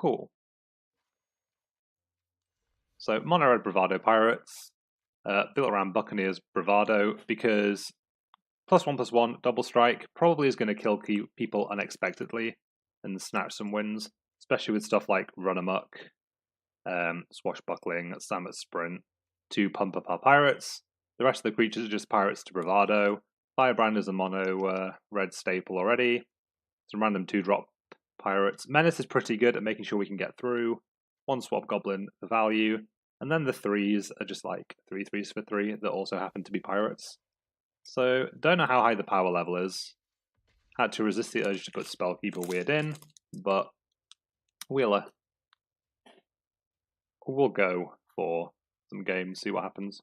Cool. So Mono-R Bravado Pirates, built around Buccaneer's Bravado, because +1/+1 double strike probably is going to kill people unexpectedly and snatch some wins, especially with stuff like Run Amok, Swashbuckling, Samut Sprint to pump up our pirates. The rest of the creatures are just pirates to Bravado. Firebrand is a mono red staple already. Some random 2-drop pirates. Menace is pretty good at making sure we can get through. 1 Swab Goblin for value. And then the 3s are just like 3/3s for 3 that also happen to be pirates. So, don't know how high the power level is. Had to resist the urge to put Spellkeeper Weird in, but we'll go for some games, see what happens.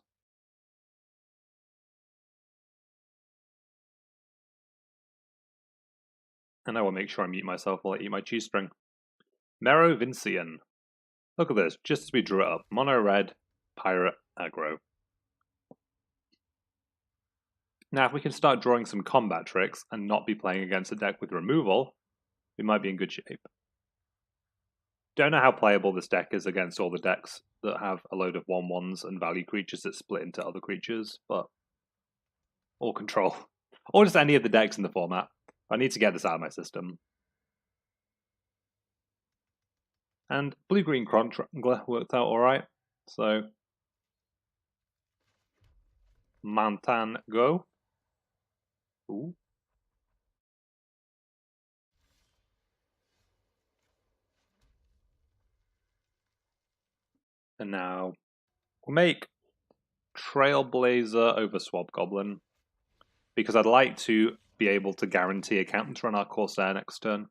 And I will make sure I mute myself while I eat my cheese string. Merovincian. Look at this, just as we drew it up. Mono red, pirate, aggro. Now, if we can start drawing some combat tricks and not be playing against a deck with removal, we might be in good shape. Don't know how playable this deck is against all the decks that have a load of 1/1s and value creatures that split into other creatures, but or control. Or just any of the decks in the format. I need to get this out of my system. And blue-green Crunchrangler worked out alright, so Mantan go. Ooh. And now we'll make Trailblazer over Swab Goblin, because I'd like to be able to guarantee a counter on our Corsair next turn.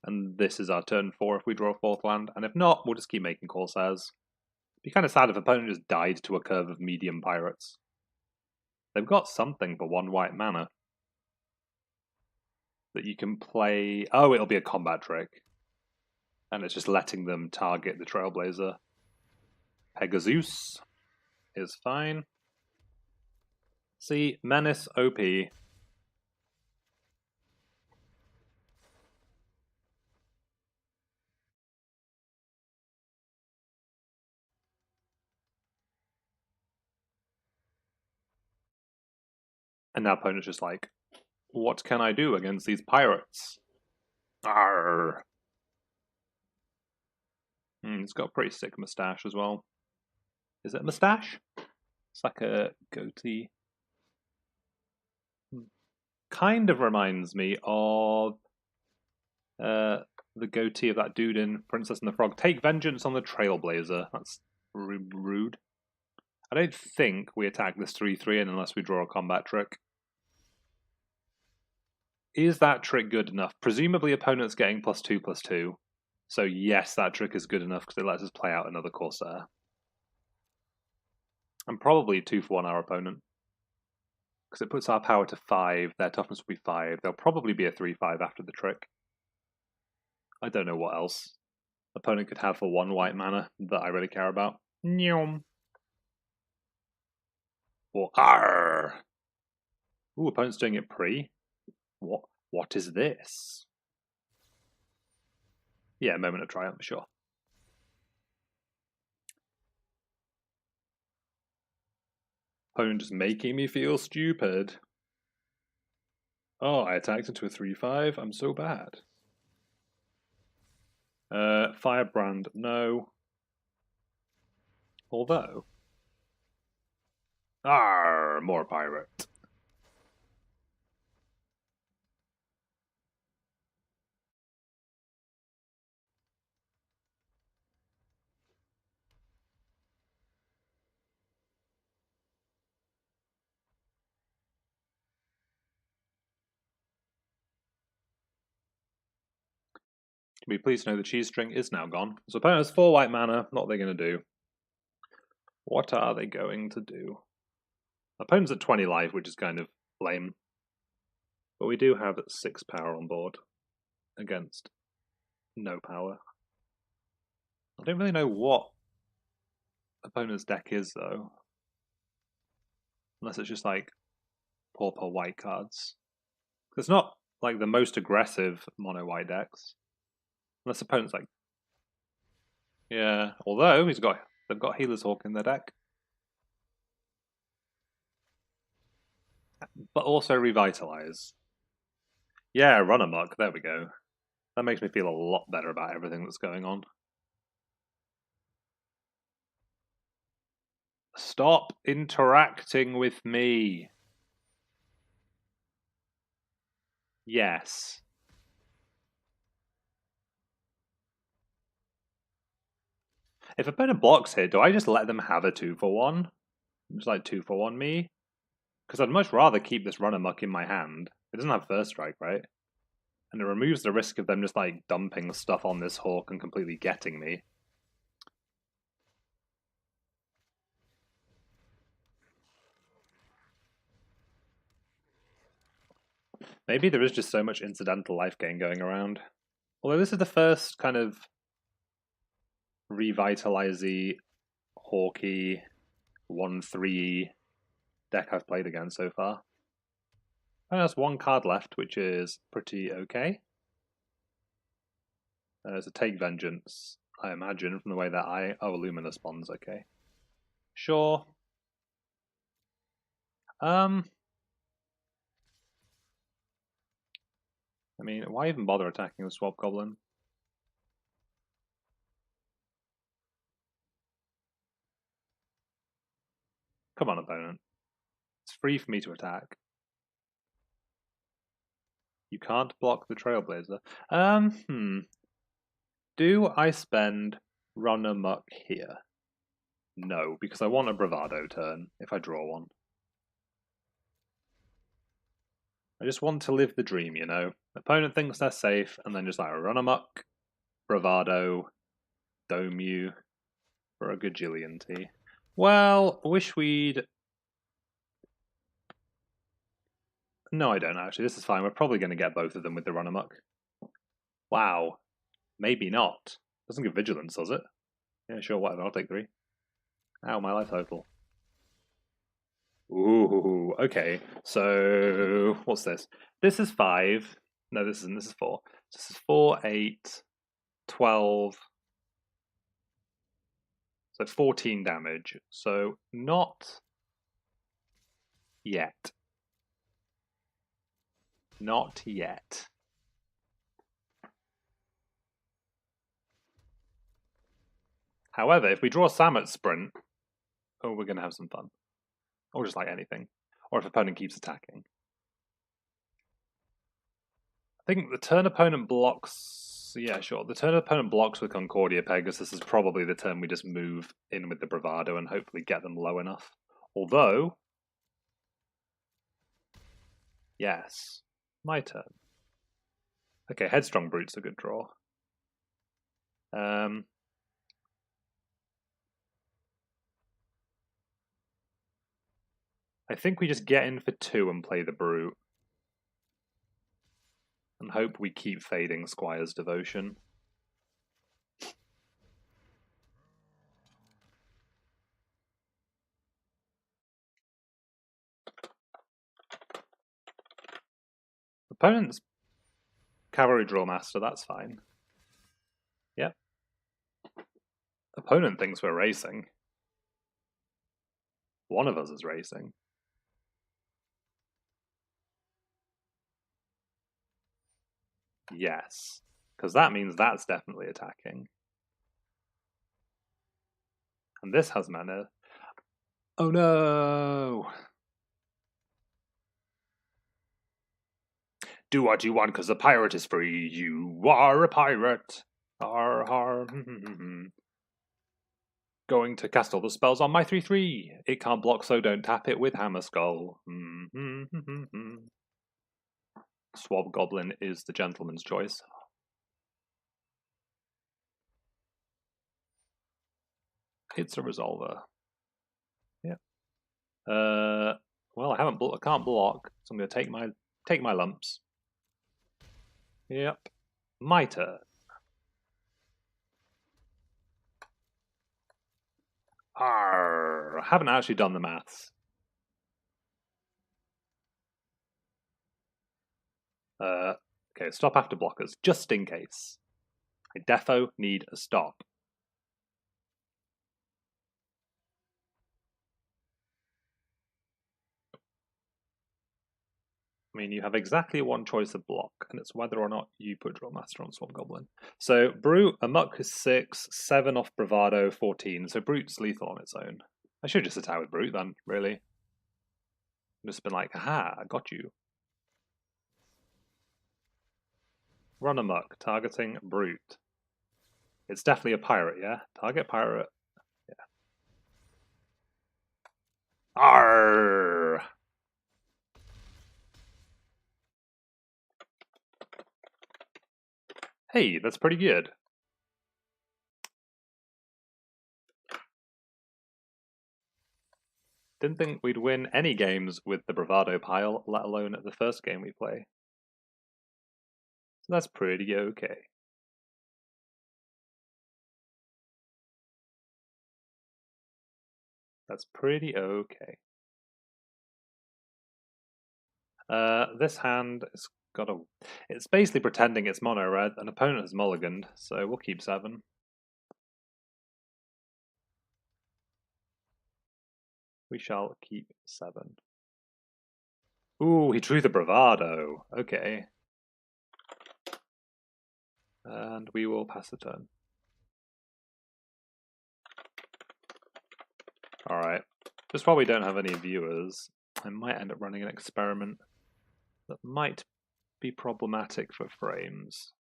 And this is our turn 4 if we draw a 4th land, and if not, we'll just keep making Corsairs. It'd be kind of sad if opponent just died to a curve of medium pirates. They've got something for 1 white mana that you can play. Oh, it'll be a combat trick. And it's just letting them target the Trailblazer. Pegasus is fine. See, Menace OP. And now opponent's just like, what can I do against these pirates? Arr! He's got a pretty sick moustache as well. Is it a moustache? It's like a goatee. Kind of reminds me of the goatee of that dude in Princess and the Frog. Take vengeance on the Trailblazer. That's rude. I don't think we attack this 3/3 unless we draw a combat trick. Is that trick good enough? Presumably opponent's getting +2/+2. So yes, that trick is good enough because it lets us play out another Corsair. And probably 2 for 1 our opponent. Because it puts our power to 5, their toughness will be 5. There'll probably be a 3/5 after the trick. I don't know what else opponent could have for 1 white mana that I really care about. Nyom. Or arr. Ooh, opponent's doing it pre. What is this? Yeah, moment of triumph, sure. Opponent just making me feel stupid. Oh, I attacked into a 3/5. I'm so bad. Firebrand, no. Although. More pirate. Be pleased to know the cheese string is now gone. So opponent has 4 white mana. What are they going to do? What are they going to do? Opponent's at 20 life, which is kind of lame. But we do have 6 power on board against no power. I don't really know what opponent's deck is, though. Unless it's just like pauper white cards. It's not like the most aggressive mono white decks. Unless opponent's like Yeah, although they've got Healer's Hawk in their deck. But also Revitalize. Yeah, Run Amok, there we go. That makes me feel a lot better about everything that's going on. Stop interacting with me. Yes. If opponent blocks here, do I just let them have a 2-for-1? Just like 2-for-1 me? Because I'd much rather keep this Run Amok in my hand. It doesn't have first strike, right? And it removes the risk of them just like dumping stuff on this Hawk and completely getting me. Maybe there is just so much incidental life gain going around. Although this is the first kind of revitalizy, hawky, 1-3 deck I've played against so far. And there's one card left, which is pretty okay. There's a Take Vengeance, I imagine, from the way that Oh, Luminous Bonds, okay. Sure. I mean, why even bother attacking the Swab Goblin? Come on, opponent. It's free for me to attack. You can't block the Trailblazer. Do I spend Run Amok here? No, because I want a Bravado turn if I draw one. I just want to live the dream, you know? Opponent thinks they're safe, and then just like Run Amok, Bravado, Dome you for a gajillion T. Well, wish we'd... No, I don't actually. This is fine. We're probably going to get both of them with the Run Amok. Wow. Maybe not. Doesn't give Vigilance, does it? Yeah, sure, whatever. I'll take 3. Ow, my life total. Ooh, okay. So, what's this? This is 5. No, this isn't. This is 4. This is 4, 8, 12. So 14 damage. So, not yet. Not yet. However, if we draw Samut Sprint, oh, we're going to have some fun. Or just like anything. Or if opponent keeps attacking. I think the turn opponent blocks... Yeah, sure. The turn opponent blocks with Concordia Pegasus is probably the turn we just move in with the Bravado and hopefully get them low enough. Although... Yes. My turn. Okay, Headstrong Brute's a good draw. I think we just get in for 2 and play the Brute. And hope we keep fading Squire's Devotion. Opponent's Cavalry Drill Master, that's fine. Yep. Opponent thinks we're racing. One of us is racing. Yes. Because that means that's definitely attacking. And this has mana. Oh no! Do what you want because the pirate is free. You are a pirate. Har har. Going to cast all the spells on my 3/3. It can't block, so don't tap it with Hammer Skull. Swab Goblin is the gentleman's choice. It's a Resolver. Yeah. Well, I can't block, so I'm going to take my lumps. Yep. My turn. Arr, I haven't actually done the maths. Okay, stop after blockers, just in case. I defo need a stop. I mean, you have exactly one choice of block, and it's whether or not you put Drill Master on Swab Goblin. So, Brute, Amok is 6, 7 off Bravado, 14. So, Brute's lethal on its own. I should just attack with Brute then, really. Just been like, aha, I got you. Run Amok, targeting Brute. It's definitely a pirate, yeah? Target pirate. Yeah. Arrgh! Hey, that's pretty good. Didn't think we'd win any games with the Bravado pile, let alone the first game we play. So that's pretty okay. That's pretty okay. This hand has got a... It's basically pretending it's mono red. An opponent has mulliganed, so we'll keep 7. We shall keep 7. Ooh, he drew the Bravado. Okay. And we will pass the turn. Alright. Just while we don't have any viewers, I might end up running an experiment that might be problematic for frames.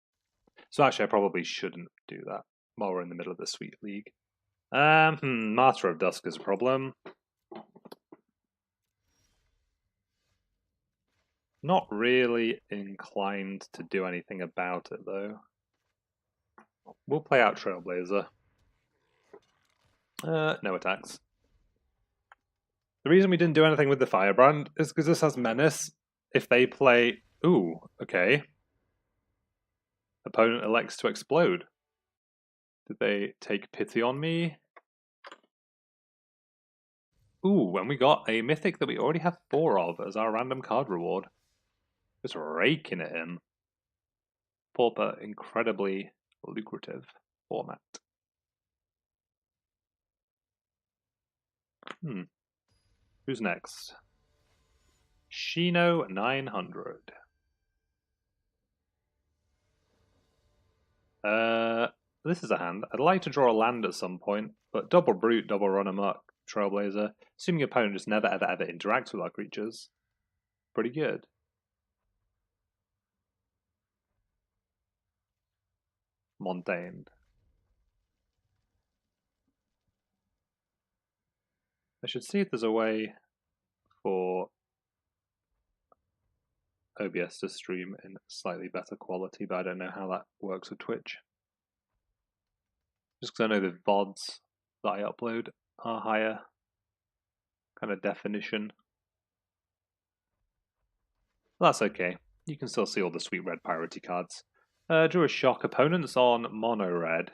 So actually I probably shouldn't do that while we're in the middle of the Sweet League. Martyr of Dusk is a problem. Not really inclined to do anything about it, though. We'll play out Trailblazer. No attacks. The reason we didn't do anything with the Firebrand is because this has Menace. If they play... Ooh, okay. Opponent elects to explode. Did they take pity on me? Ooh, and we got a mythic that we already have 4 of as our random card reward. Just raking it in. Pauper, incredibly lucrative format. Who's next? Shino 900. This is a hand. I'd like to draw a land at some point, but double Brute, double Run Amok, Trailblazer, assuming your opponent just never ever ever interacts with our creatures. Pretty good. Montagned. I should see if there's a way for OBS to stream in slightly better quality, but I don't know how that works with Twitch. Just because I know the VODs that I upload are higher kind of definition. Well, that's okay. You can still see all the sweet red piratey cards. Drew a shock. Opponents on mono red,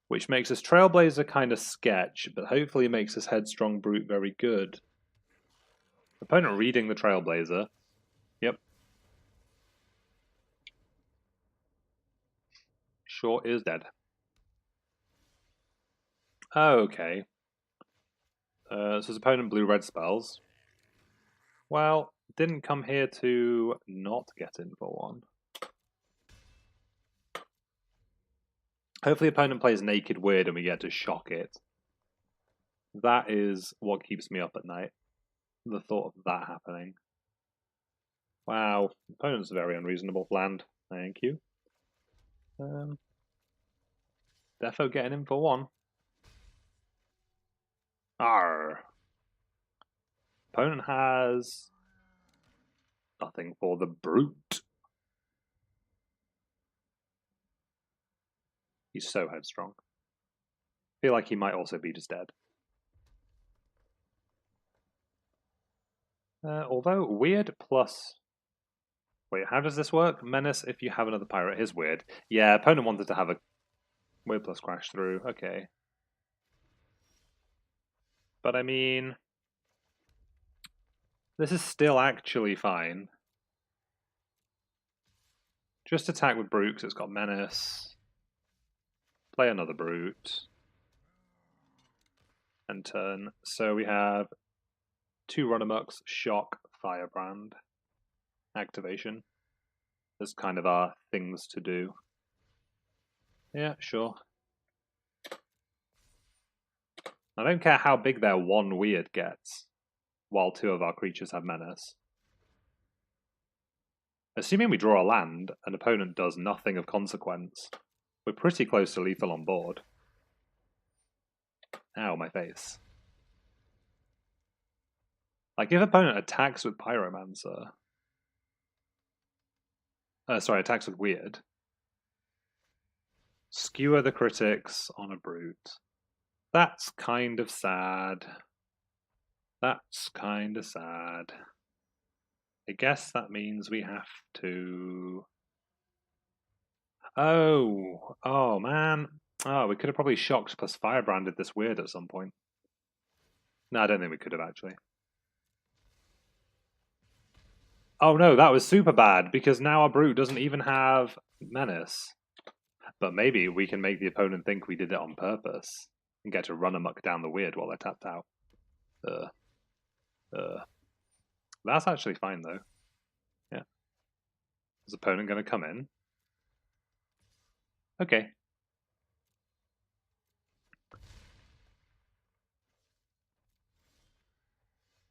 which makes this Trailblazer kind of sketch, but hopefully makes this Headstrong Brute very good. Opponent reading the Trailblazer. Yep. Sure is dead. Okay. So his opponent blue-red spells. Well, didn't come here to not get in for one. Hopefully opponent plays Naked Weird and we get to shock it. That is what keeps me up at night. The thought of that happening. Wow, opponent's very unreasonable land. Thank you. Defo getting in for one. Arr. Opponent has nothing for the Brute. He's so headstrong. I feel like he might also be just dead. Although weird plus... Wait, how does this work? Menace if you have another pirate is weird. Yeah, opponent wanted to have a weird plus crash through. Okay. But I mean... This is still actually fine. Just attack with Brute because it's got Menace. Play another Brute. And turn. So we have 2 Run Amoks, Shock, Firebrand. activation as kind of our things to do. Yeah, sure. I don't care how big their one weird gets, while 2 of our creatures have menace. Assuming we draw a land, an opponent does nothing of consequence, we're pretty close to lethal on board. Ow, my face. Like, if opponent attacks with Pyromancer... attacks with Weird. Skewer the critics on a Brute. That's kind of sad. That's kind of sad. I guess that means we have to... Oh man. Oh, we could have probably shocked plus Firebranded this Weird at some point. No, I don't think we could have actually. Oh no, that was super bad, because now our Brute doesn't even have Menace. But maybe we can make the opponent think we did it on purpose and get to Run Amok down the Weird while they're tapped out. That's actually fine though. Yeah. Is opponent going to come in? Okay.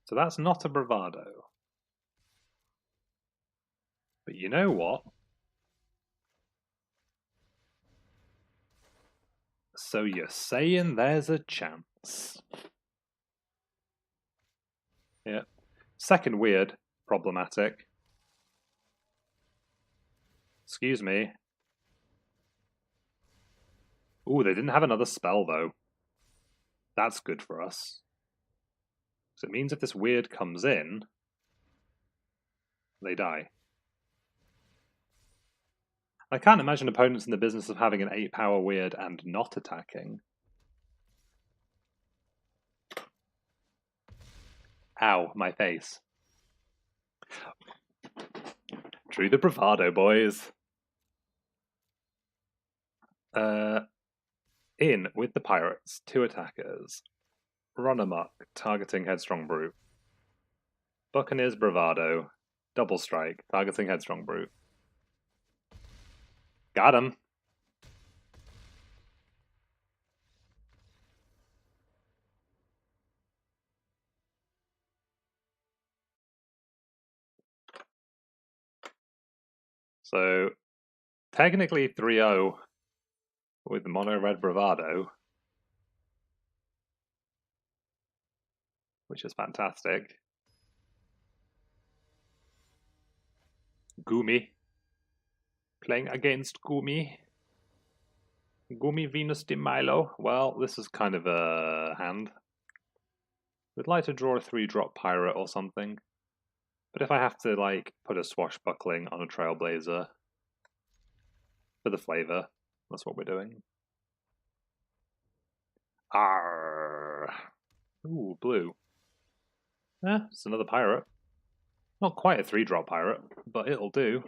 So that's not a Bravado. But you know what? So you're saying there's a chance. Yeah. Second Weird, problematic. Excuse me. Ooh, they didn't have another spell though. That's good for us. So it means if this Weird comes in, they die. I can't imagine opponents in the business of having an 8-power Weird and not attacking. Ow, my face. True the Bravado, boys. In with the Pirates, 2 attackers. Run Amok, targeting Headstrong Brute. Buccaneer's Bravado, double strike, targeting Headstrong Brute. Got him. So, technically 3-0 with the Mono-Red Bravado, which is fantastic. Gumi. Playing against Gumi. Gumi Venus de Milo. Well, this is kind of a hand. We'd like to draw a 3-drop pirate or something. But if I have to, like, put a Swashbuckling on a Trailblazer for the flavor, that's what we're doing. Arrgh. Ooh, blue. It's another pirate. Not quite a 3-drop pirate, but it'll do.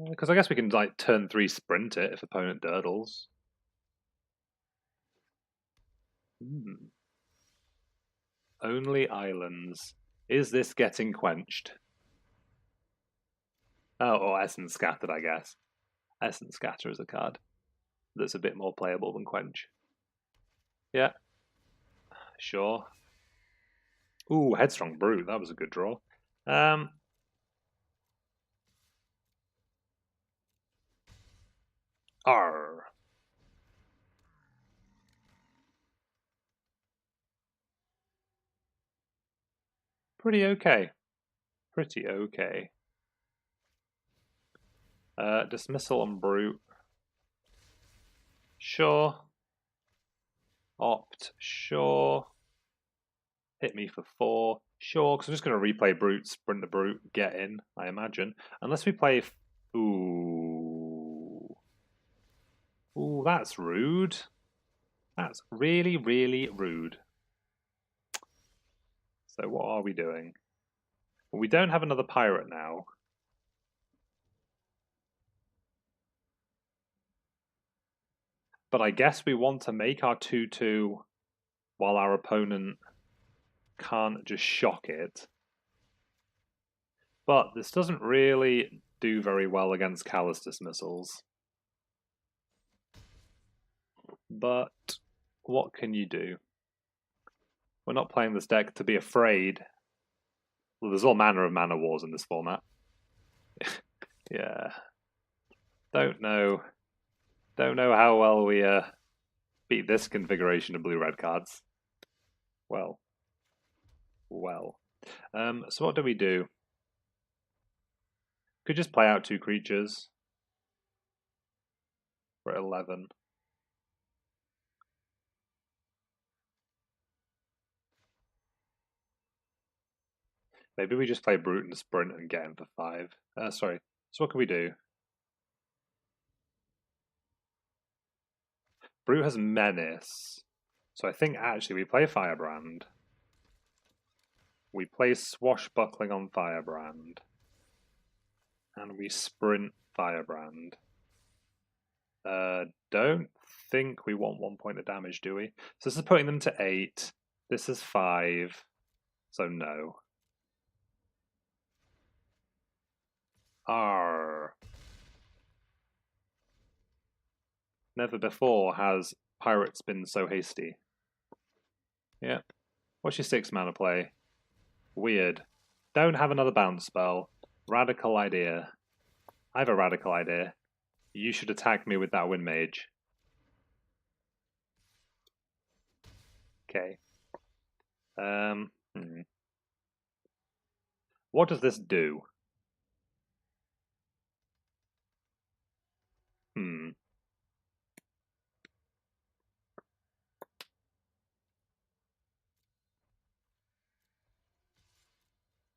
Because I guess we can, like, turn 3 sprint it if opponent durdles. Only islands. Is this getting quenched? Oh, or Essence Scattered, I guess. Essence Scatter is a card that's a bit more playable than Quench. Yeah. Sure. Ooh, Headstrong Brute. That was a good draw. Arr. Pretty okay. Pretty okay. Dismissal on Brute. Sure. Opt. Sure. Hit me for 4. Sure, because I'm just going to replay Brute, sprint the Brute, get in, I imagine. Unless we play... Ooh. Ooh, that's rude. That's really, really rude. So what are we doing? Well, we don't have another pirate now. But I guess we want to make our 2-2 while our opponent can't just shock it. But this doesn't really do very well against Callous Dismissals. But what can you do? We're not playing this deck to be afraid. Well, there's all manner of mana wars in this format. Yeah. Don't know how well we beat this configuration of blue-red cards. Well. So what do we do? Could just play out 2 creatures. We're at 11. Maybe we just play Brute and Sprint and get him for 5. Sorry. So what can we do? Brute has Menace. So I think actually we play Firebrand. We play Swashbuckling on Firebrand. And we Sprint Firebrand. Don't think we want 1 point of damage, do we? So this is putting them to 8. This is 5. So no. Arr. Never before has Pirates been so hasty. Yeah. What's your 6 mana play? Weird. Don't have another bounce spell. Radical idea. I have a radical idea. You should attack me with that Wind Mage. Okay. What does this do?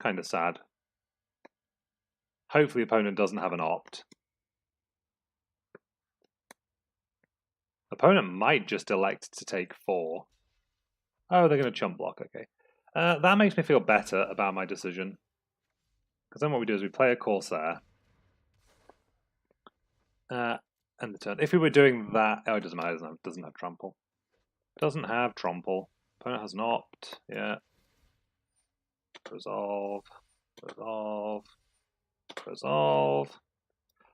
Kind of sad. Hopefully the opponent doesn't have an opt. Opponent might just elect to take 4. Oh, they're going to chump block, okay. That makes me feel better about my decision. Because then what we do is we play a Corsair. End the turn. If we were doing that... Oh, it doesn't matter, it doesn't have trample. Doesn't have trample. Opponent has an opt, yeah. Resolve.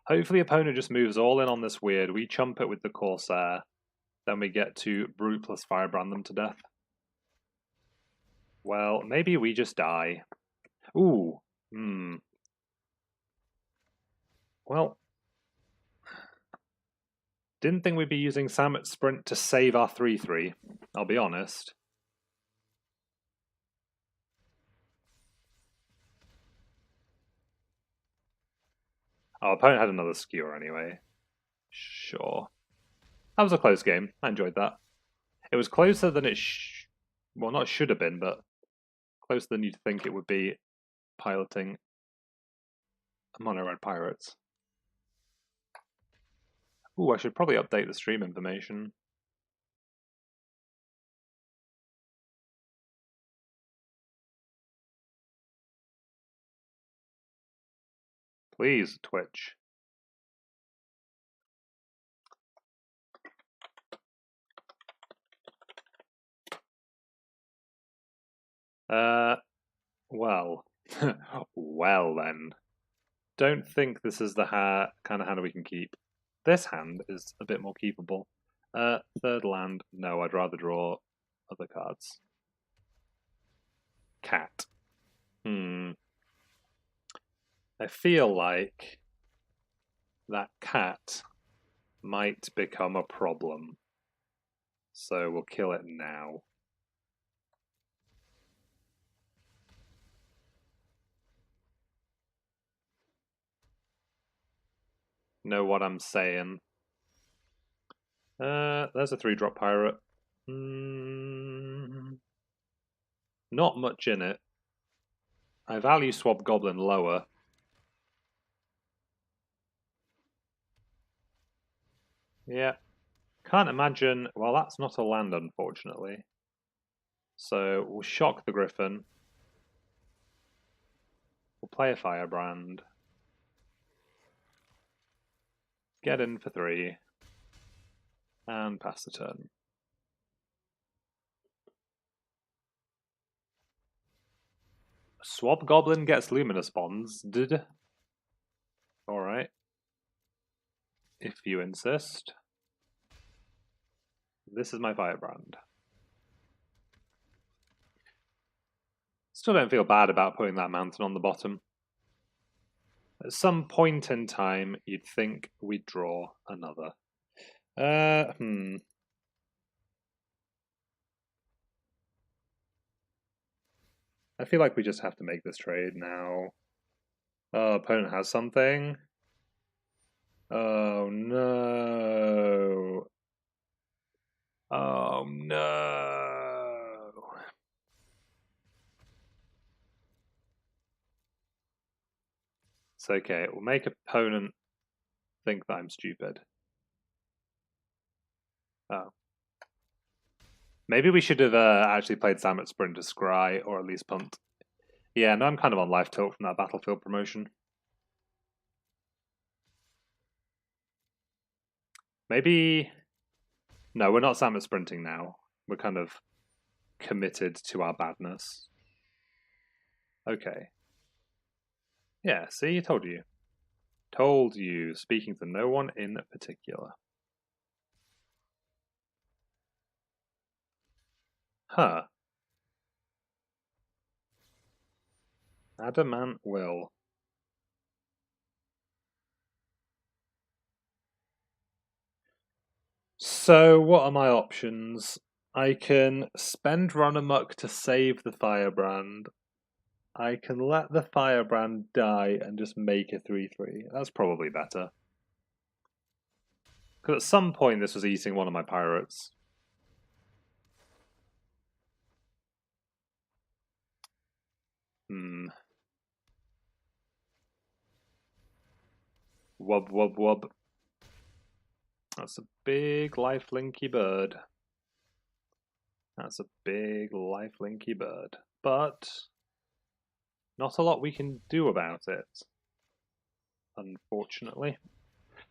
Hopefully opponent just moves all in on this weird. We chump it with the Corsair. Then we get to Brute plus Firebrand them to death. Well, maybe we just die. Ooh. Well. Didn't think we'd be using Samut Sprint to save our 3-3. I'll be honest. Our opponent had another skewer anyway. Sure. That was a close game. I enjoyed that. It was closer than it well, not should have been, but closer than you'd think it would be piloting Mono-R Pirates. Ooh, I should probably update the stream information. Please, Twitch. Well. Well then. Don't think this is the kind of hand we can keep. This hand is a bit more keepable. Third land, no, I'd rather draw other cards. Cat. I feel like that cat might become a problem. So we'll kill it now. Know what I'm saying? There's a 3-drop pirate. Not much in it. I value Swab Goblin lower. Yeah. Can't imagine... Well, that's not a land, unfortunately. So we'll shock the Griffin. We'll play a Firebrand. Get in for 3. And pass the turn. Swab Goblin gets Luminous Bonds. Alright. If you insist. This is my Firebrand. Still don't feel bad about putting that mountain on the bottom. At some point in time, you'd think we'd draw another. I feel like we just have to make this trade now. Oh, opponent has something. Oh no. Oh no. It's okay. We'll make opponent think that I'm stupid. Oh. Maybe we should have actually played Samut Sprint to Scry, or at least punt. Yeah, no, I'm kind of on life tilt from that Battlefield promotion. Maybe... No, we're not Samut Sprinting now. We're kind of committed to our badness. Okay. Yeah, see, I told you. Told you, speaking to no one in particular. Huh. Adamant Will. So, what are my options? I can spend Run Amok to save the Firebrand. I can let the Firebrand die and just make a 3-3. That's probably better. Because at some point this was eating one of my pirates. Wub wub wub. That's a big lifelinky bird. That's a big lifelinky bird. But not a lot we can do about it, unfortunately.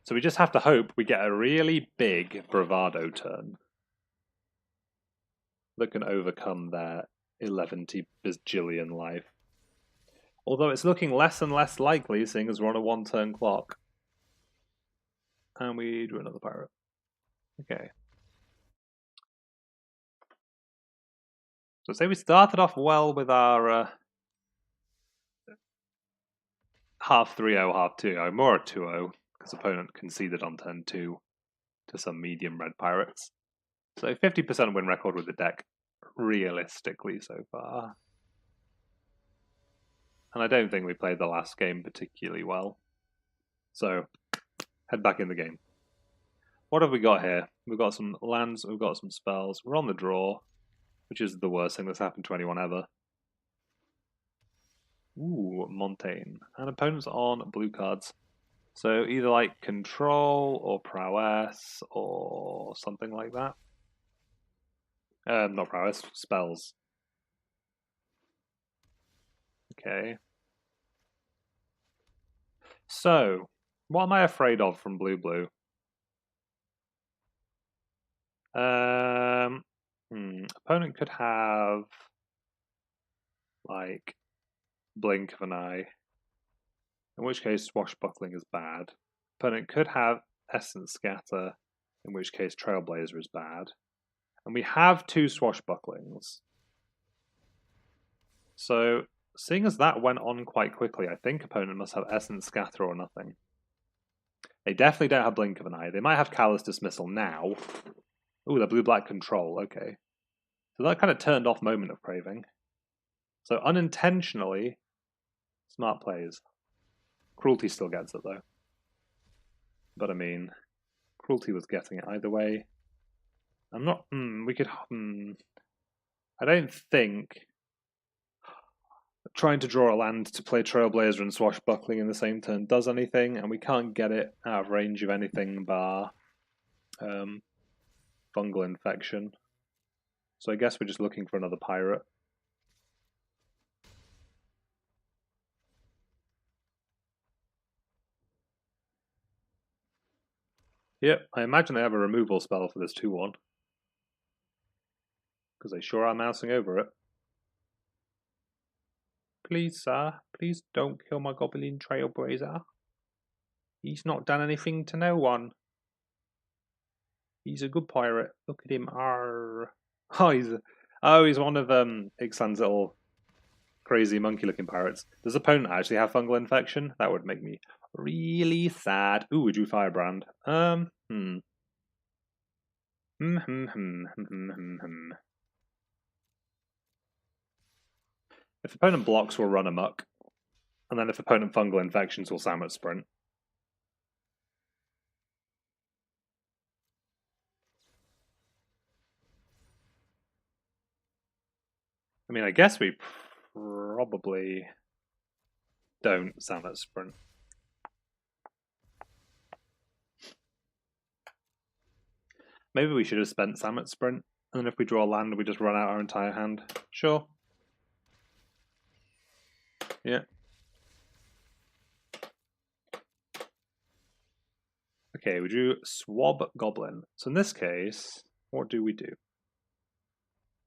So we just have to hope we get a really big Bravado turn that can overcome their 11 bajillion life. Although it's looking less and less likely, seeing as we're on a one-turn clock. And we drew another pirate. Okay. So say we started off well with our half 3-0, half 2-0, more a 2-0, because opponent conceded on turn 2 to some medium red pirates. So 50% win record with the deck, realistically so far. And I don't think we played the last game particularly well. So, head back in the game. What have we got here? We've got some lands, we've got some spells. We're on the draw, which is the worst thing that's happened to anyone ever. Ooh, Montaigne. And opponents on blue cards. So either like control or prowess or something like that. Not prowess, spells. Okay. So, what am I afraid of from blue-blue? Opponent could have like blink of an eye, in which case Swashbuckling is bad. Opponent could have Essence Scatter, in which case Trailblazer is bad. And we have 2 Swashbucklings. So, seeing as that went on quite quickly, I think opponent must have Essence Scatter or nothing. They definitely don't have Blink of an Eye. They might have Callous Dismissal now. Ooh, the blue-black control, okay. So that kind of turned off Moment of Craving. So unintentionally, smart plays. Cruelty still gets it though. But I mean, Cruelty was getting it either way. I'm not, we could, I don't think trying to draw a land to play Trailblazer and Swashbuckling in the same turn does anything, and we can't get it out of range of anything bar fungal infection. So I guess we're just looking for another pirate. Yep, I imagine they have a removal spell for this 2-1. Because they sure are mousing over it. Please, sir. Please don't kill my Goblin Trailblazer. He's not done anything to no one. He's a good pirate. Look at him. Arr. He's one of Ixalan's little crazy monkey-looking pirates. Does the opponent actually have fungal infection? That would make me really sad. Ooh, we drew Firebrand. If opponent blocks, we'll Run Amok. And then if opponent fungal infections, we'll Samut Sprint. I mean, I guess we probably don't Samut Sprint. Maybe we should have spent Samut Sprint, and then if we draw land, we just run out our entire hand. Sure. Yeah. Okay, we drew Swab Goblin. So in this case, what do we do?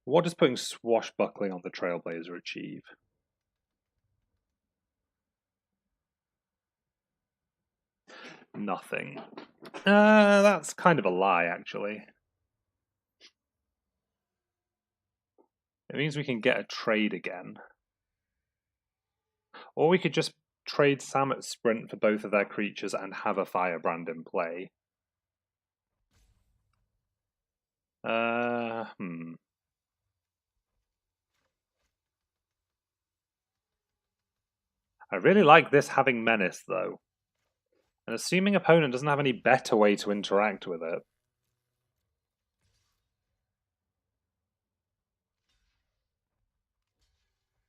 What does putting Swashbuckling on the Trailblazer achieve? Nothing. That's kind of a lie, actually. It means we can get a trade again. Or we could just trade Samut Sprint for both of their creatures and have a Firebrand in play. I really like this having Menace, though. And assuming opponent doesn't have any better way to interact with it.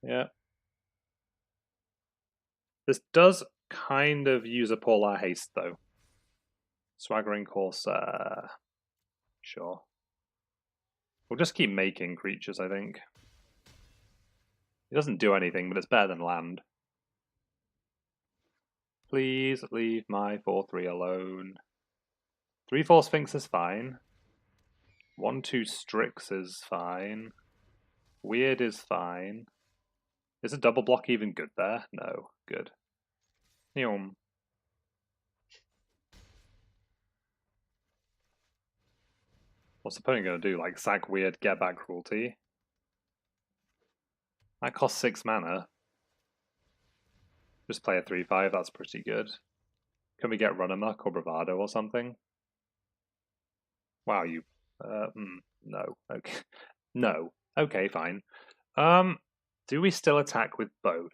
Yeah. This does kind of use up all our haste, though. Swaggering Corsair. Sure. We'll just keep making creatures, I think. It doesn't do anything, but it's better than land. Please leave my 4/3 alone. 3/4 Sphinx is fine. 1/2 Strix is fine. Weird is fine. Is a double block even good there? No. Good. Neom. What's the opponent going to do? Like sack Weird, get back Cruelty? That costs 6 mana. Just play a 3/5, that's pretty good. Can we get Run Amok or Bravado or something? Wow, you... no. Okay. No. Okay, fine. Do we still attack with both?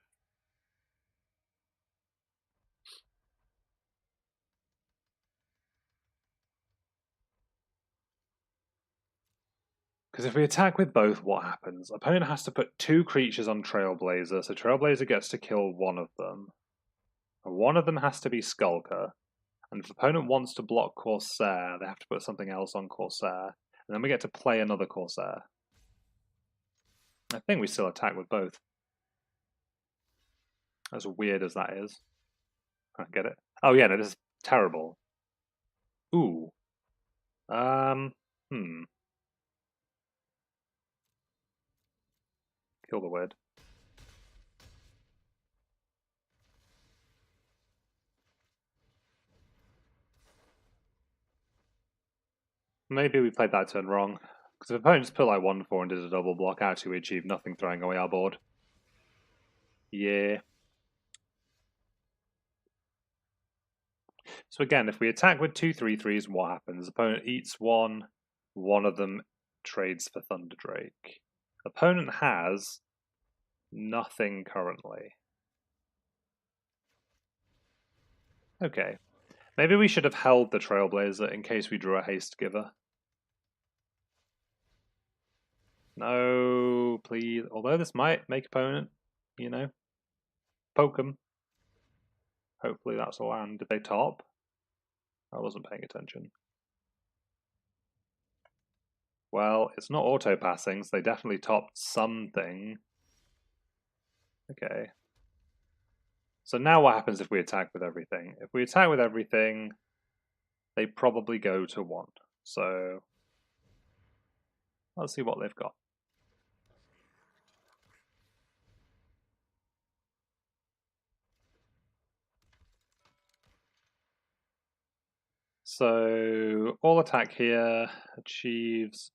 Because if we attack with both, what happens? Opponent has to put 2 creatures on Trailblazer, so Trailblazer gets to kill one of them. And one of them has to be Skulker. And if opponent wants to block Corsair, they have to put something else on Corsair. And then we get to play another Corsair. I think we still attack with both. As weird as that is. I get it. Oh yeah, no, this is terrible. Ooh. Kill the weird. Maybe we played that turn wrong. Because if opponent just put like 1/4 and did a double block, actually we achieved nothing throwing away our board. Yeah. So again, if we attack with 2 3/3s, what happens? Opponent eats one of them trades for Thunder Drake. Opponent has nothing currently. Okay. Maybe we should have held the Trailblazer in case we drew a Haste Giver. No, please. Although this might make opponent, you know, poke them. Hopefully that's a land. Did they top? I wasn't paying attention. Well, it's not auto-passing, so they definitely topped something. Okay. So now what happens if we attack with everything? If we attack with everything, they probably go to 1. So let's see what they've got. So all attack here achieves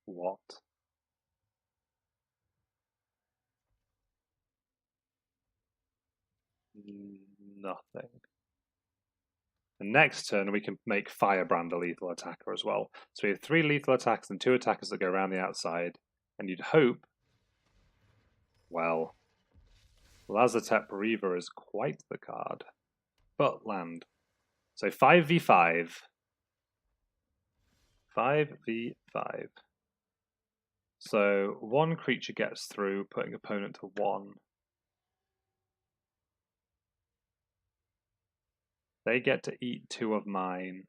what? Nothing. The next turn we can make Firebrand a lethal attacker as well. So we have 3 lethal attacks and 2 attackers that go around the outside. And you'd hope, well, Lazotep Reaver is quite the card. But land. So 5v5. 5v5. So 1 creature gets through, putting opponent to 1. They get to eat 2 of mine.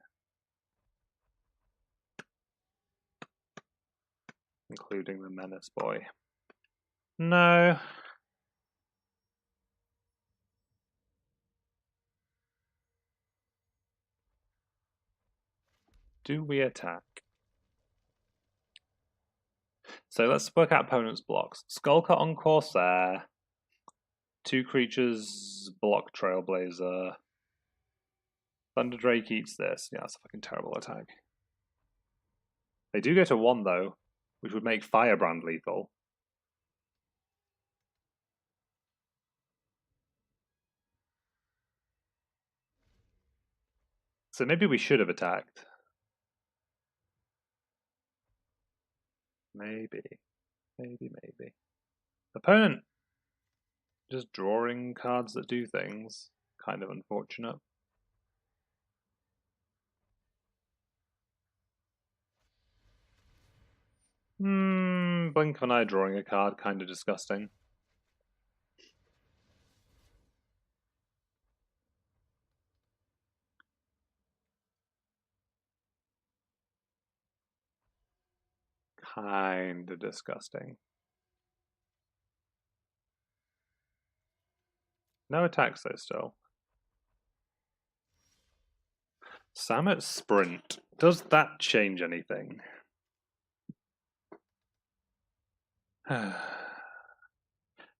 Including the Menace Boy. No. Do we attack? So let's work out opponent's blocks. Skullcut on Corsair. 2 creatures block Trailblazer. Thunder Drake eats this. Yeah, that's a fucking terrible attack. They do go to 1 though, which would make Firebrand lethal. So maybe we should have attacked. Maybe. Opponent just drawing cards that do things. Kind of unfortunate. Blink of an eye drawing a card, kind of disgusting. Kind of disgusting. No attacks though still. Samut Sprint. Does that change anything?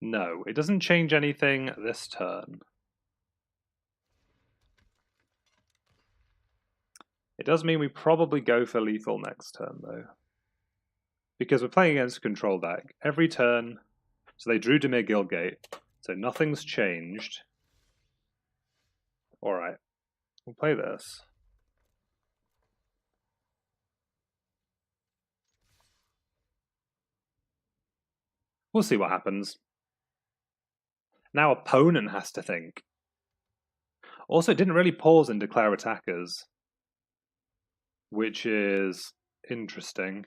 No, it doesn't change anything this turn. It does mean we probably go for lethal next turn though. Because we're playing against a control deck. Every turn, so they drew Dimir Guildgate, so nothing's changed. Alright, we'll play this. We'll see what happens. Now opponent has to think. Also, it didn't really pause and declare attackers, which is interesting,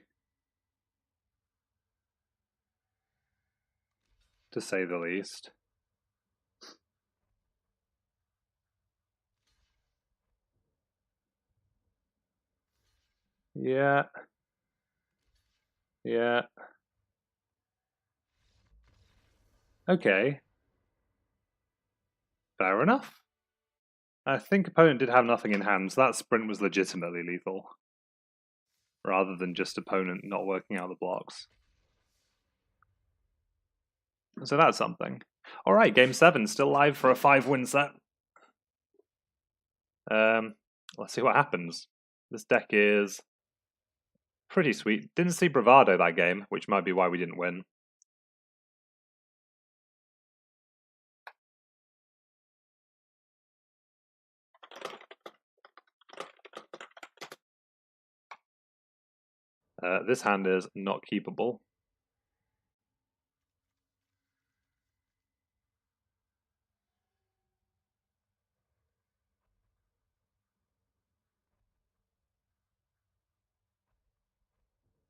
to say the least. Yeah. Okay. Fair enough. I think opponent did have nothing in hand, so that sprint was legitimately lethal. Rather than just opponent not working out the blocks. So that's something. Alright, game 7, still live for a 5-win set. Let's see what happens. This deck is pretty sweet. Didn't see Bravado that game, which might be why we didn't win. This hand is not keepable.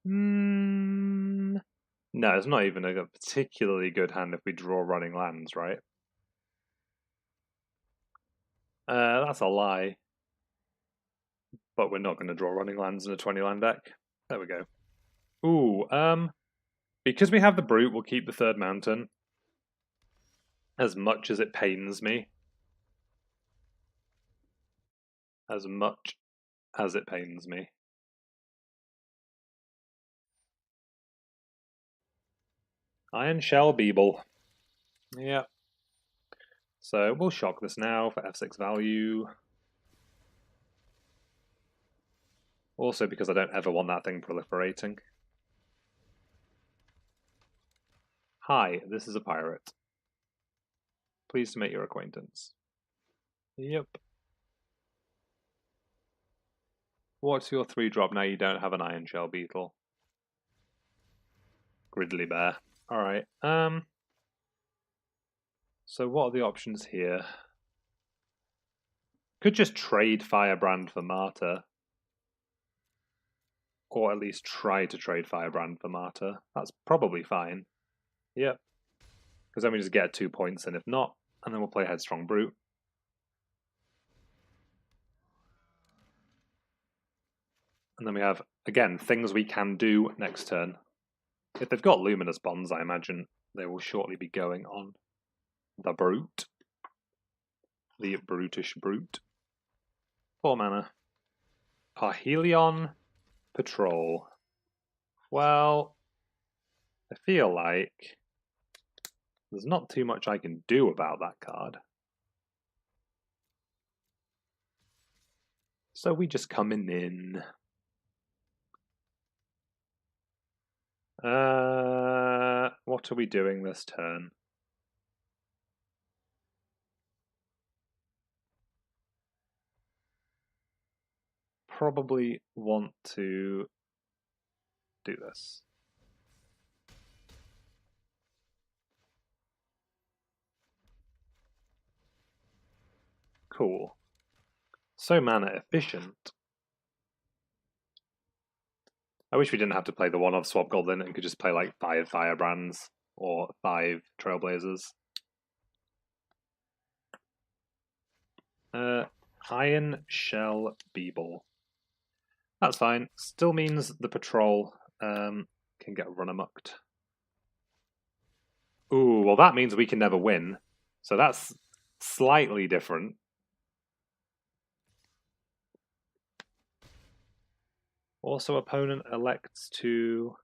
No, it's not even a particularly good hand if we draw running lands, right? That's a lie. But we're not going to draw running lands in a 20-land deck. There we go. Ooh, because we have the Brute, we'll keep the 3rd mountain. As much as it pains me. As much as it pains me. Iron Shell Beeble. Yep. So we'll shock this now for F6 value. Also because I don't ever want that thing proliferating. Hi, this is a pirate. Pleased to make your acquaintance. Yep. What's your 3-drop now you don't have an Iron Shell Beetle? Grizzly Bear. Alright, so what are the options here? Could just trade Firebrand for Martyr. Or at least try to trade Firebrand for Martyr. That's probably fine. Yep. Because then we just get 2 points, and if not, and then we'll play Headstrong Brute. And then we have, again, things we can do next turn. If they've got Luminous Bonds, I imagine they will shortly be going on the Brute. The Brutish Brute. 4 mana. Parhelion Patrol. Well, I feel like there's not too much I can do about that card. So we just come in. What are we doing this turn? Probably want to do this. Cool. So mana efficient. I wish we didn't have to play the one of Swab Goblin and could just play like 5 Firebrands or 5 Trailblazers. Iron Shell Beeble. That's fine. Still means the patrol can get Run Amoked. Ooh, well that means we can never win. So that's slightly different. Also, opponent elects to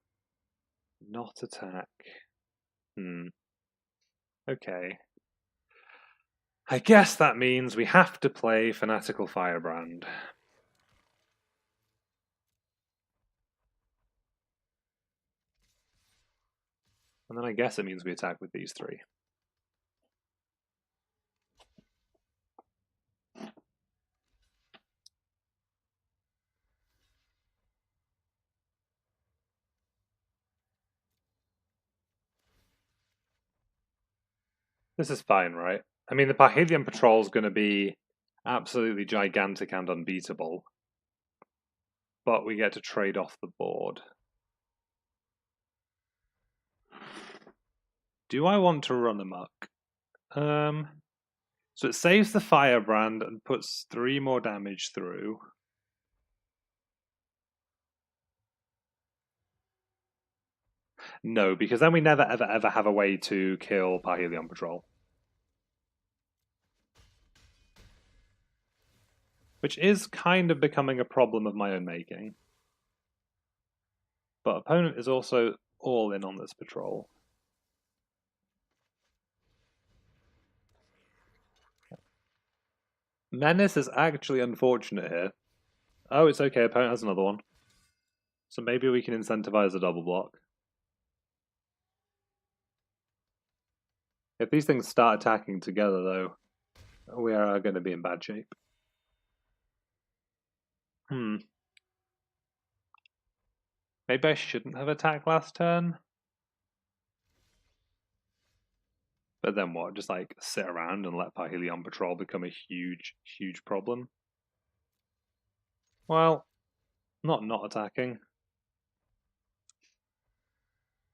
not attack. Okay. I guess that means we have to play Fanatical Firebrand. And then I guess it means we attack with these 3. This is fine, right? I mean, the Parhelion Patrol is going to be absolutely gigantic and unbeatable. But we get to trade off the board. Do I want to Run Amok? So it saves the Firebrand and puts 3 more damage through. No, because then we never ever have a way to kill Parhelion Patrol. Which is kind of becoming a problem of my own making. But opponent is also all in on this patrol. Menace is actually unfortunate here. Oh, it's okay, opponent has another one. So maybe we can incentivize a double block. If these things start attacking together, though, we are going to be in bad shape. Maybe I shouldn't have attacked last turn. But then what? Just like sit around and let Parhelion Patrol become a huge, huge problem? Well, not attacking.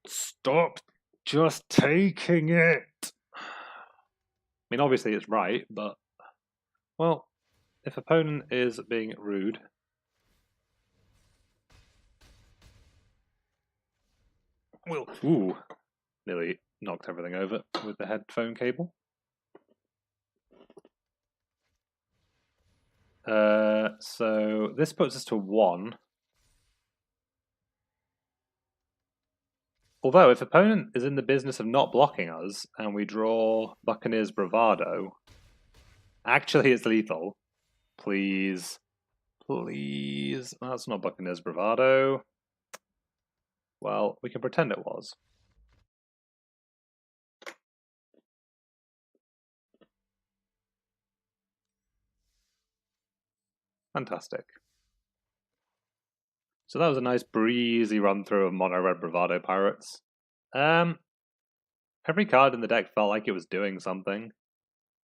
Stop just taking it! I mean, obviously it's right, but... Well, if opponent is being rude... Well, ooh, nearly knocked everything over with the headphone cable. So this puts us to 1. Although, if opponent is in the business of not blocking us, and we draw Buccaneer's Bravado, actually it's lethal. Please. please. That's not Buccaneer's Bravado. Well, we can pretend it was. Fantastic. So that was a nice breezy run through of Mono Red Bravado Pirates. Every card in the deck felt like it was doing something.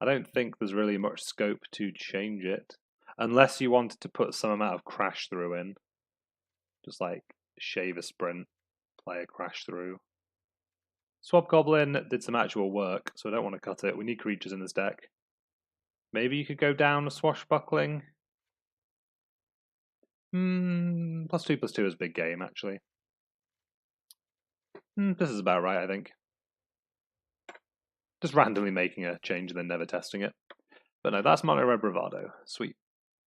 I don't think there's really much scope to change it. Unless you wanted to put some amount of crash through in. Just like shave a sprint, play a crash through. Swab Goblin did some actual work, so I don't want to cut it. We need creatures in this deck. Maybe you could go down a Swashbuckling. +2/+2 is big game, actually. This is about right, I think. Just randomly making a change and then never testing it. But no, that's Mono Red Bravado. Sweet.